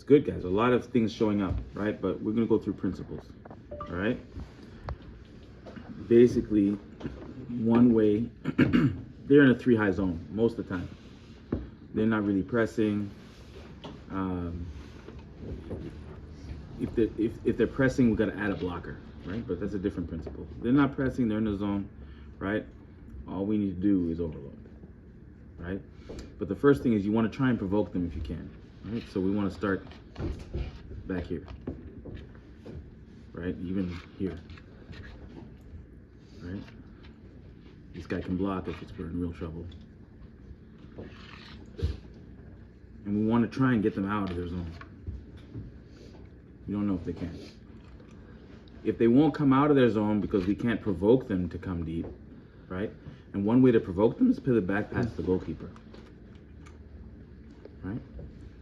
good, guys. A lot of things showing up, right? But we're gonna go through principles, all right? Basically, one way, they're in a 3-high zone most of the time. They're not really pressing. If they're pressing, we got to add a blocker, right? But that's a different principle. They're not pressing, they're in the zone, right? All we need to do is overload, right? But the first thing is you want to try and provoke them if you can, right? So we want to start back here, right? Even here, right? This guy can block if we're in real trouble. And we want to try and get them out of their zone. You don't know if they can. If they won't come out of their zone because we can't provoke them to come deep, right? And one way to provoke them is play the back pass to the goalkeeper, right?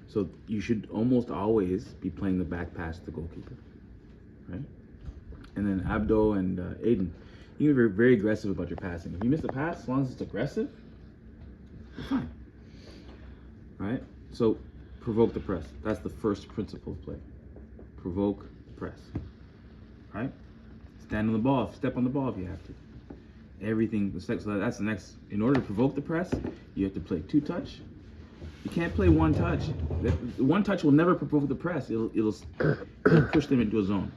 So you should almost always be playing the back pass to the goalkeeper, right? And then Abdo and Aiden, you can be very aggressive about your passing. If you miss a pass, as long as it's aggressive, you're fine, right? So provoke the press. That's the first principle of play. Provoke, press, right? Stand on the ball, step on the ball if you have to. Everything, so that's the next. In order to provoke the press, you have to play 2-touch. You can't play 1-touch. 1-touch will never provoke the press. It'll push them into a zone.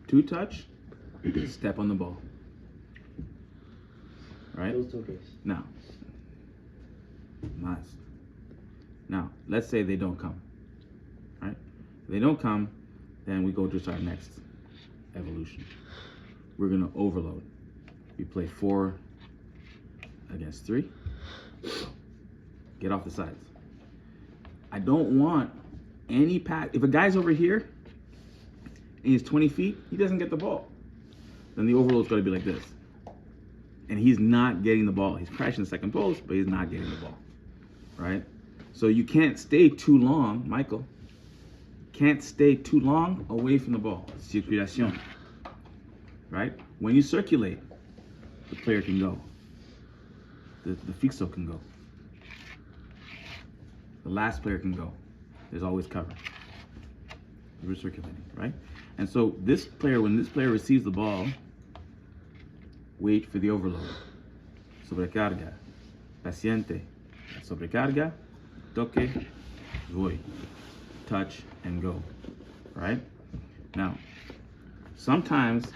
2-touch, step on the ball. Right? Now, nice. Now, let's say they don't come. Right? If they don't come, then we go to our next evolution. We're gonna overload. We play 4 against 3. Get off the sides. I don't want any pass. If a guy's over here and he's 20 feet, he doesn't get the ball. Then the overload's gotta be like this. And he's not getting the ball. He's crashing the second post, but he's not getting the ball, right? So you can't stay too long, Michael. Can't stay too long away from the ball. Circulation, right? When you circulate, the player can go. The fixo can go. The last player can go. There's always cover. We're circulating, right? And so this player, when this player receives the ball, wait for the overload. Sobrecarga. Paciente. Sobrecarga. Toque. Voy. Touch and go. Right? Now, sometimes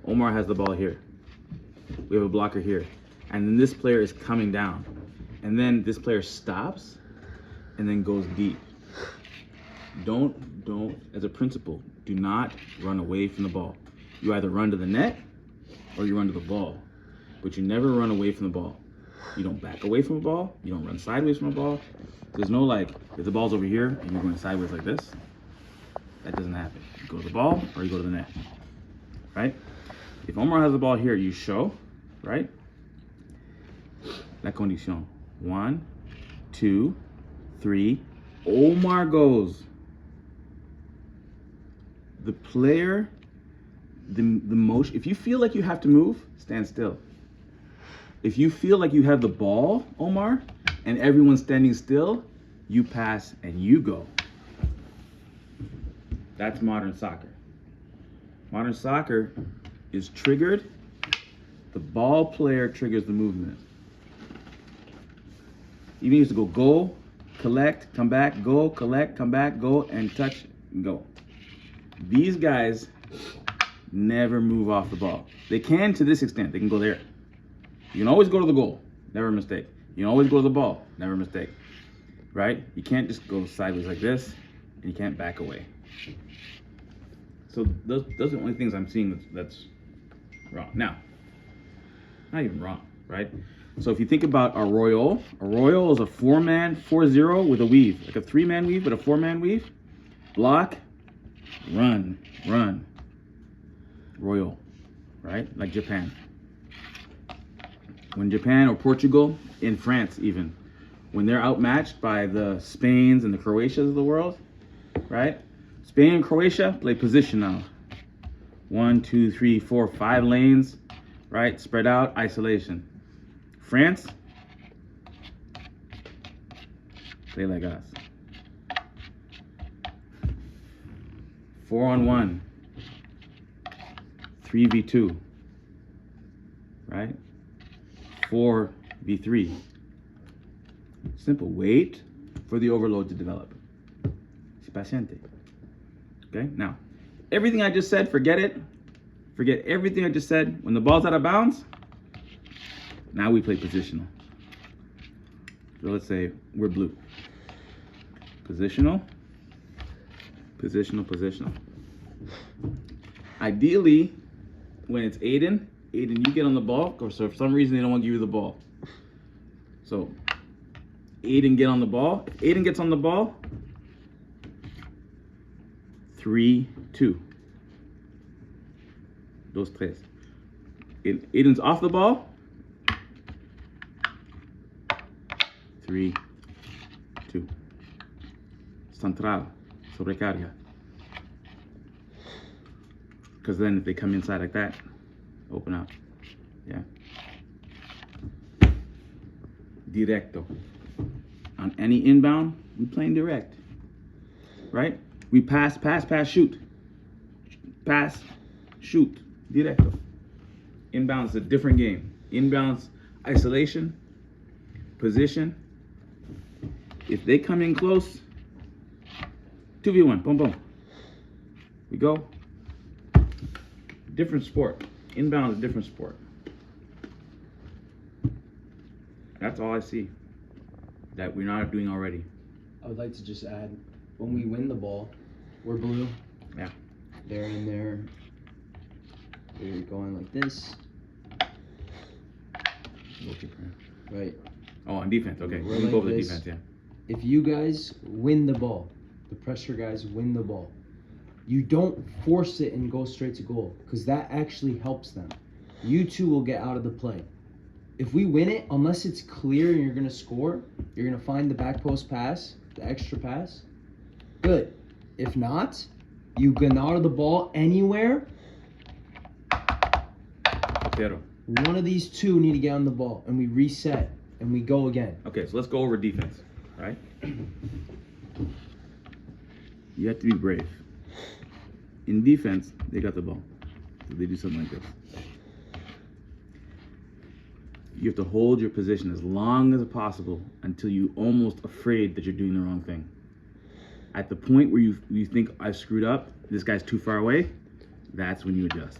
Omar has the ball here. We have a blocker here. And then this player is coming down. And then this player stops and then goes deep. Don't, as a principle, do not run away from the ball. You either run to the net or you run to the ball, but you never run away from the ball. You don't back away from the ball. You don't run sideways from the ball. There's no like, if the ball's over here and you're going sideways like this, that doesn't happen. You go to the ball or you go to the net, right? If Omar has the ball here, you show, right? La condition. 1, 2, 3. Omar goes. The player, the motion, if you feel like you have to move, stand still. If you feel like you have the ball, Omar, and everyone's standing still, you pass and you go. That's modern soccer. Modern soccer is triggered. The ball player triggers the movement. You used to go goal, collect, come back, go, collect, come back, go, and touch, and go. These guys never move off the ball. They can to this extent. They can go there. You can always go to the goal. Never a mistake. You can always go to the ball. Never a mistake. Right? You can't just go sideways like this, and you can't back away. So those are the only things I'm seeing that's wrong. Now, not even wrong, right? So if you think about Arroyo is a 4-man, 4-0 with a weave. Like a 3-man weave, but a 4-man weave. Block, run, run. Royal, right? Like Japan. When Japan or Portugal, in France even, when they're outmatched by the Spains and the Croatias of the world, right? Spain and Croatia play position now. 1, 2, 3, 4, 5 lanes, right? Spread out, isolation. France, play like us. 4-on-1, 3v2, right? 4v3. Simple. Wait for the overload to develop. Si paciente. Okay, now, everything I just said, forget it. Forget everything I just said. When the ball's out of bounds, now we play positional. So let's say we're blue. Positional, positional, positional. Ideally, when it's Aiden, you get on the ball, or so for some reason they don't want to give you the ball. So, Aiden get on the ball. If Aiden gets on the ball, 3-2. Dos, tres. Aiden's off the ball. 3-2. Central. Sobrecarga. Because then if they come inside like that, open up. Yeah. Directo. On any inbound, we playing direct. Right? We pass, shoot. Pass, shoot. Directo. Inbound is a different game. Inbounds, isolation, position. If they come in close, 2v1, boom, boom. We go. Different sport. Inbound is a different sport. That's all I see that we're not doing already. I would like to just add, when we win the ball, we're blue. Yeah. They're in there. We're going like this. Goalkeeper. Right. Oh, on defense. Okay. We're We'll like go over the this. defense, yeah. If you guys win the ball, the pressure guys win the ball, you don't force it and go straight to goal, because that actually helps them. You two will get out of the play. If we win it, unless it's clear and you're going to score, you're going to find the back post pass, the extra pass. Good. If not, you get out of the ball anywhere. Pero. One of these two need to get on the ball, and we reset, and we go again. Okay, so let's go over defense, right? You have to be brave. In defense, they got the ball. So they do something like this. You have to hold your position as long as possible until you're almost afraid that you're doing the wrong thing. At the point where you think, I screwed up, this guy's too far away, that's when you adjust.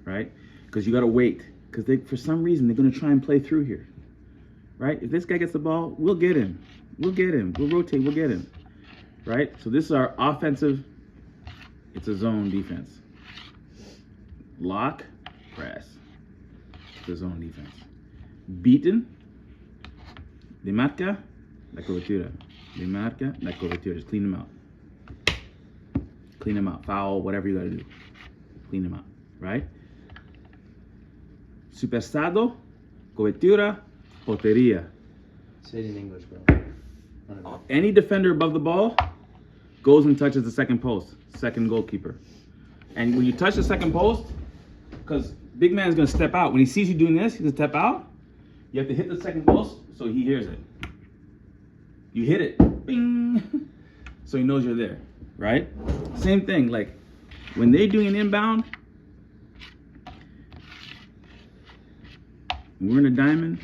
Right? Because you got to wait. Because for some reason, they're going to try and play through here. Right? If this guy gets the ball, we'll get him. We'll get him. We'll rotate. We'll get him. Right? So this is our offensive. It's a zone defense. Lock, press. It's a zone defense. Beaten. Demarca, la cobertura. Demarca, la cobertura. Just clean them out. Clean them out. Foul, whatever you got to do. Clean them out. Right? Superstado, cobertura, portería. Say it in English, bro. Any defender above the ball goes and touches the second post, second goalkeeper. And when you touch the second post, because big man's going to step out. When he sees you doing this, he's going to step out. You have to hit the second post so he hears it. You hit it. Bing. So he knows you're there. Right? Same thing. Like when they're doing an inbound, we're in a diamond,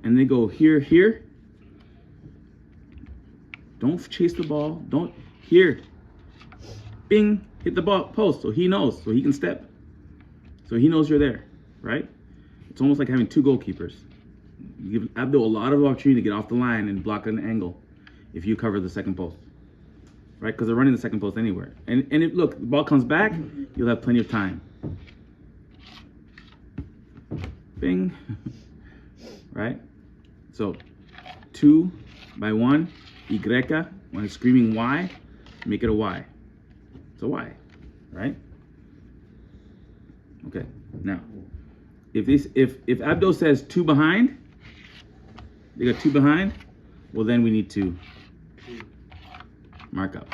and they go here. Don't chase the ball. Don't, here. Bing, hit the ball post so he knows, so he can step. So he knows you're there, right? It's almost like having two goalkeepers. You give Abdul a lot of opportunity to get off the line and block an angle if you cover the second post, right? Because they're running the second post anywhere. And if, look, the ball comes back, you'll have plenty of time. Bing, right? So 2 by 1, Y, when it's screaming Y, make it a Y. It's a Y, right? Okay, now, if Abdo says 2 behind, they got 2 behind, well then we need to mark up.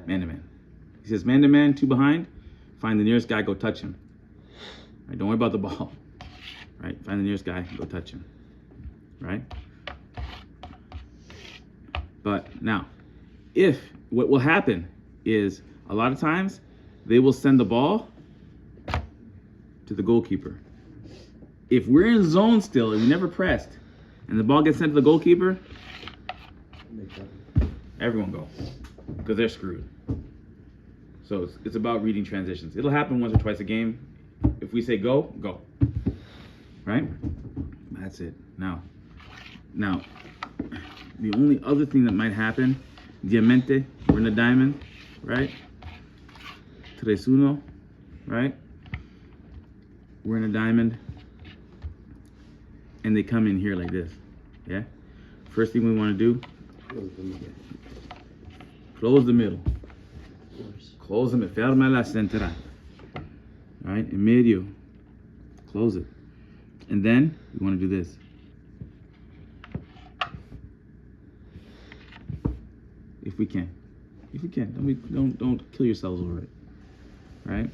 Man to man. He says man to man, 2 behind, find the nearest guy, go touch him. Right, don't worry about the ball. Right, find the nearest guy, go touch him. Right? But now, What will happen is a lot of times they will send the ball to the goalkeeper. If we're in zone still and we never pressed, and the ball gets sent to the goalkeeper, everyone go, because they're screwed. So it's about reading transitions. It'll happen once or twice a game. If we say go, go. Right? That's it. Now, the only other thing that might happen, Diamante, we're in the diamond, right? 3-1, right? We're in a diamond, and they come in here like this, yeah? First thing we want to do, close the middle. Close the middle. Ferma la central. Right? In medio. Close it. And then we want to do this. If we can. If we can. Don't kill yourselves over it. Right?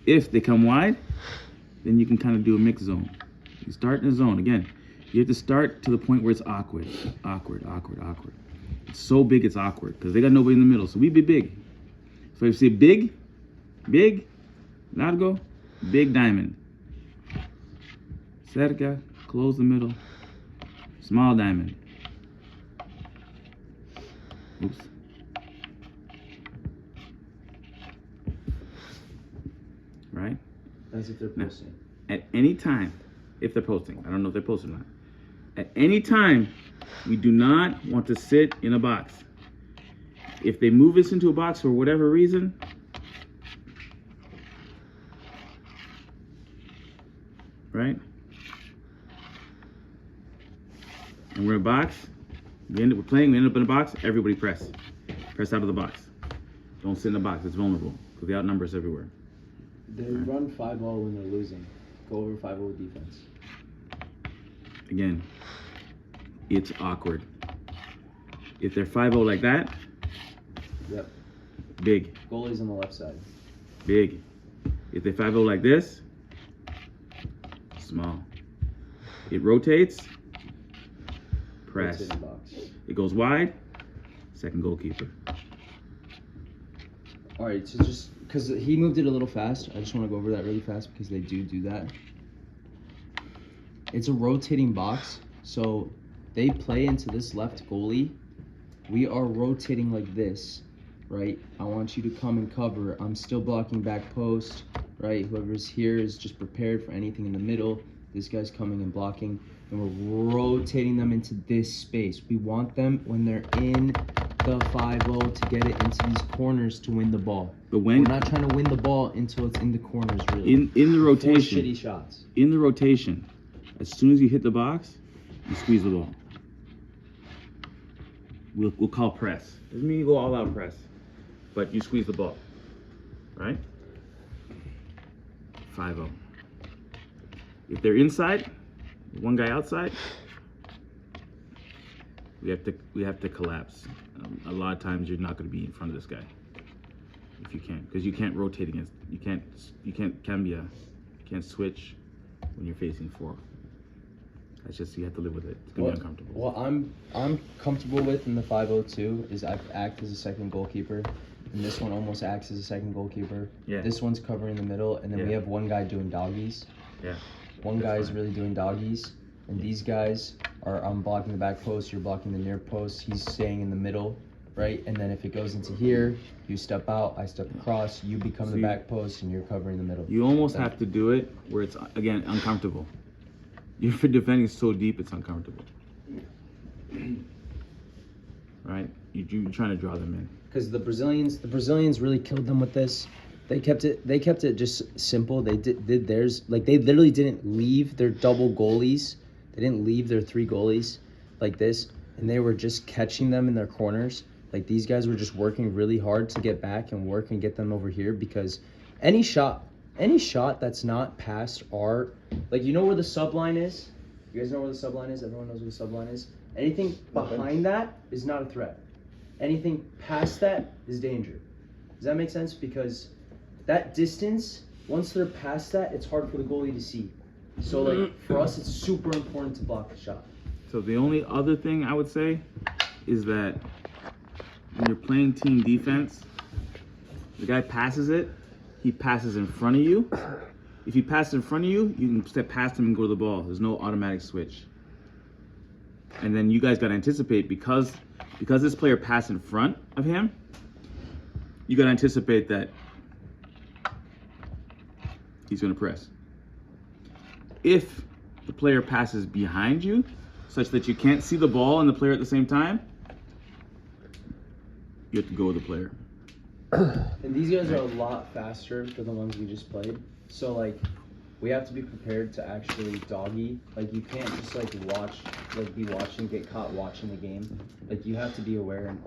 If they come wide, then you can kind of do a mixed zone. You start in a zone. Again, you have to start to the point where it's awkward. Awkward. It's so big it's awkward because they got nobody in the middle. So we be big. So if you say big, largo, big diamond. Cerca, close the middle. Small diamond. Oops. Right? As if they're posting. At any time, if they're posting, I don't know if they're posting or not. At any time, we do not want to sit in a box. If they move us into a box for whatever reason, right? And we're in a box, we end up in a box, everybody press. Press out of the box. Don't sit in the box, it's vulnerable, because they outnumber us everywhere. They run 5-0 when they're losing. Go over 5-0 defense. Again, it's awkward. If they're 5-0 like that, yep. Big. Goalie's on the left side. Big. If they 5-0 like this, small. It rotates, press. Box. It goes wide, second goalkeeper. All right, so just because he moved it a little fast, I just want to go over that really fast because they do that. It's a rotating box, so they play into this left goalie. We are rotating like this, right? I want you to come and cover. I'm still blocking back post, right? Whoever's here is just prepared for anything in the middle. This guy's coming and blocking, and we're rotating them into this space. We want them when they're in the 5-0 to get it into these corners to win the ball. But when we're not trying to win the ball until it's in the corners, really. In the rotation, 4 shitty shots. In the rotation, as soon as you hit the box, you squeeze the ball. We'll call press. Doesn't mean you go all out press, but you squeeze the ball, right? 5-0. If they're inside, one guy outside, we have to collapse. A lot of times you're not going to be in front of this guy if you can't, because you can't rotate against. You can't cambia. You can't switch when you're facing 4. That's just, you have to live with it. It's gonna be uncomfortable. What I'm comfortable with in the 5-0-2 is I act as a second goalkeeper, and this one almost acts as a second goalkeeper. Yeah. This one's covering the middle, and then we Yeah. have one guy doing doggies. Yeah. One guy is really doing doggies, and these guys I'm blocking the back post, you're blocking the near post, he's staying in the middle, right? And then if it goes into here, you step out, I step across, you become the back post, and you're covering the middle. You almost have to do it where it's, again, uncomfortable. You're defending so deep, it's uncomfortable. Right? You're trying to draw them in. Because the Brazilians really killed them with this. They kept it just simple. They did theirs, like they literally didn't leave their double goalies. They didn't leave their 3 goalies like this, and they were just catching them in their corners. Like these guys were just working really hard to get back and work and get them over here, because any shot that's not past our, like, you know where the sub line is? You guys know where the sub line is? Everyone knows where the sub line is? Anything behind that is not a threat. Anything past that is danger. Does that make sense? Because that distance, once they're past that, it's hard for the goalie to see. So, like, for us, it's super important to block the shot. So the only other thing I would say is that when you're playing team defense, the guy passes it, he passes in front of you. If he passes in front of you, you can step past him and go to the ball. There's no automatic switch. And then you guys got to anticipate, because this player passed in front of him, you got to anticipate that he's going to press. If the player passes behind you, such that you can't see the ball and the player at the same time, you have to go with the player. And these guys are a lot faster than the ones we just played. So like, we have to be prepared to actually doggy. Like, you can't just like watch, like be watching, get caught watching the game. Like, you have to be aware and